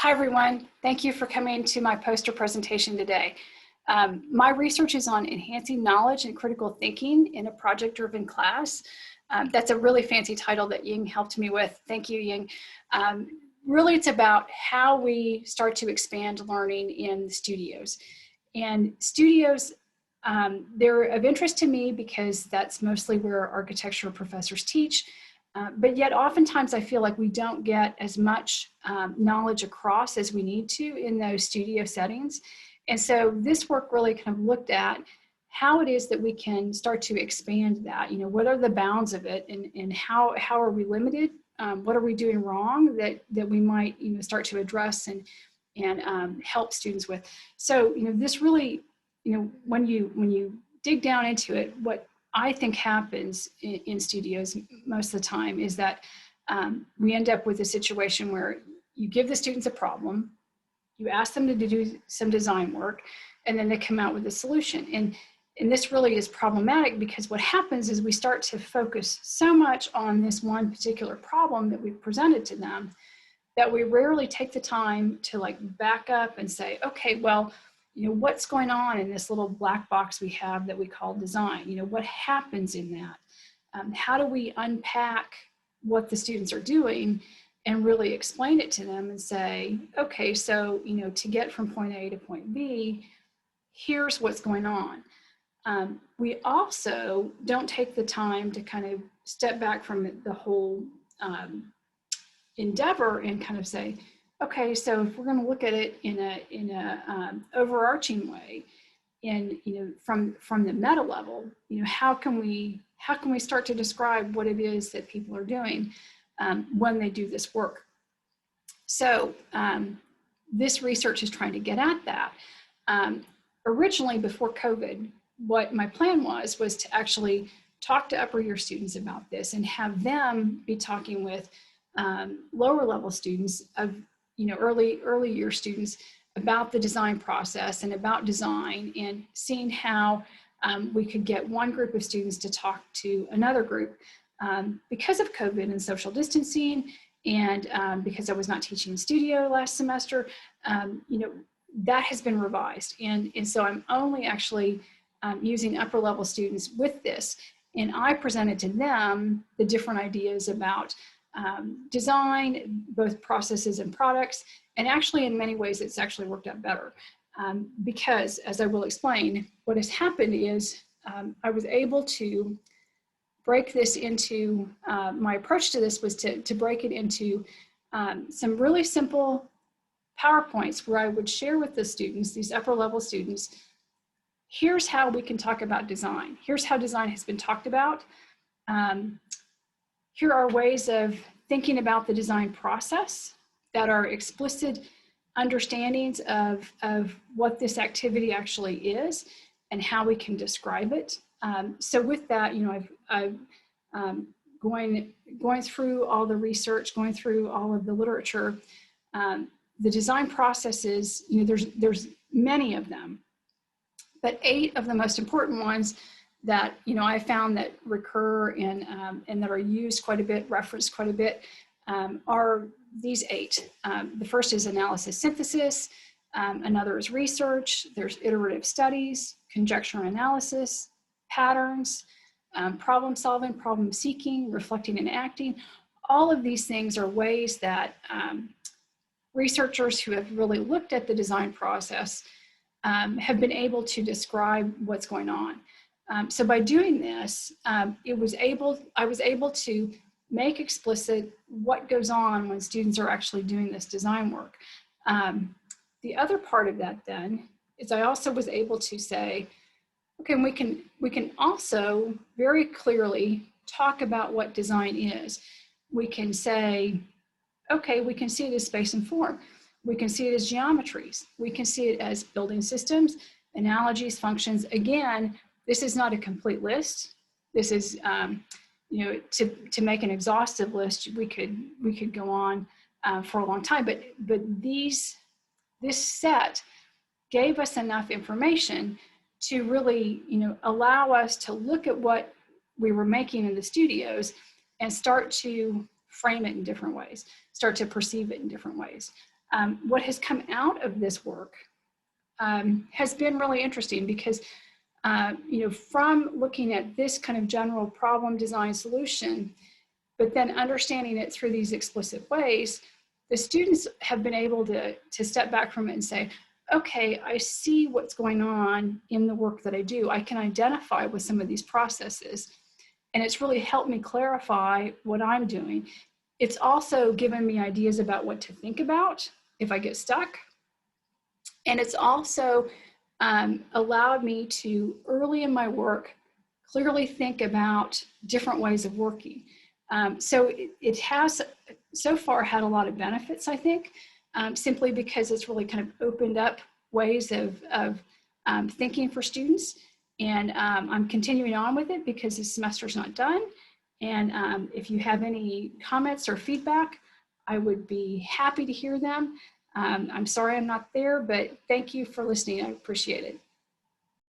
Hi, everyone. Thank you for coming to my poster presentation today. My research is on enhancing knowledge and critical thinking in a project-driven class. That's a really fancy title that Ying helped me with. Thank you, Ying. Really, it's about how we start to expand learning in studios. And studios, they're of interest to me because that's mostly where architecture professors teach. But yet oftentimes I feel like we don't get as much knowledge across as we need to in those studio settings. And so this work really kind of looked at how it is that we can start to expand that. You know, what are the bounds of it, and how are we limited? What are we doing wrong that we might start to address and help students with? So this really, when you dig down into it, what I think happens in studios most of the time is that we end up with a situation where you give the students a problem, you ask them to do some design work, and then they come out with a solution. And this really is problematic because what happens is we start to focus so much on this one particular problem that we've presented to them that we rarely take the time to back up and say, okay, well, what's going on in this little black box we have that we call design? What happens in that? How do we unpack what the students are doing and really explain it to them and say, okay, so, to get from point A to point B, here's what's going on. We also don't take the time to kind of step back from the whole endeavor and kind of say, okay, so if we're going to look at it in a overarching way, and from the meta level, how can we start to describe what it is that people are doing when they do this work? So this research is trying to get at that. Originally, before COVID, what my plan was to actually talk to upper year students about this and have them be talking with lower level students of early year students about the design process and about design, and seeing how we could get one group of students to talk to another group. Because of COVID and social distancing, and because I was not teaching in studio last semester, that has been revised. And so I'm only actually using upper level students with this. And I presented to them the different ideas about design, both processes and products. And actually, in many ways, it's actually worked out better because, as I will explain, what has happened is I was able to break this into, my approach to this was to break it into some really simple PowerPoints where I would share with the students, these upper level students, here's how we can talk about design. Here's how design has been talked about. Here are ways of thinking about the design process that are explicit understandings of what this activity actually is and how we can describe it. So with that, I've going through all the research, going through all of the literature, the design processes, there's many of them, but 8 of the most important ones that I found that recur and that are used quite a bit, referenced quite a bit, are these 8. The first is analysis synthesis. Another is research. There's iterative studies, conjecture analysis, patterns, problem solving, problem seeking, reflecting and acting. All of these things are ways that researchers who have really looked at the design process have been able to describe what's going on. So by doing this, I was able to make explicit what goes on when students are actually doing this design work. The other part of that then is I also was able to say, okay, we can also very clearly talk about what design is. We can say, okay, we can see it as space and form. We can see it as geometries. We can see it as building systems, analogies, functions. Again, this is not a complete list. This is, to make an exhaustive list, we could go on for a long time. But this set gave us enough information to really, allow us to look at what we were making in the studios and start to frame it in different ways, start to perceive it in different ways. What has come out of this work has been really interesting because, from looking at this kind of general problem design solution, but then understanding it through these explicit ways, the students have been able to step back from it and say, okay, I see what's going on in the work that I do. I can identify with some of these processes. And it's really helped me clarify what I'm doing. It's also given me ideas about what to think about if I get stuck. And it's also allowed me to, early in my work, clearly think about different ways of working. So it has so far had a lot of benefits, I think, simply because it's really kind of opened up ways of thinking for students. And I'm continuing on with it because the semester's not done. And if you have any comments or feedback, I would be happy to hear them. I'm sorry I'm not there, but thank you for listening. I appreciate it.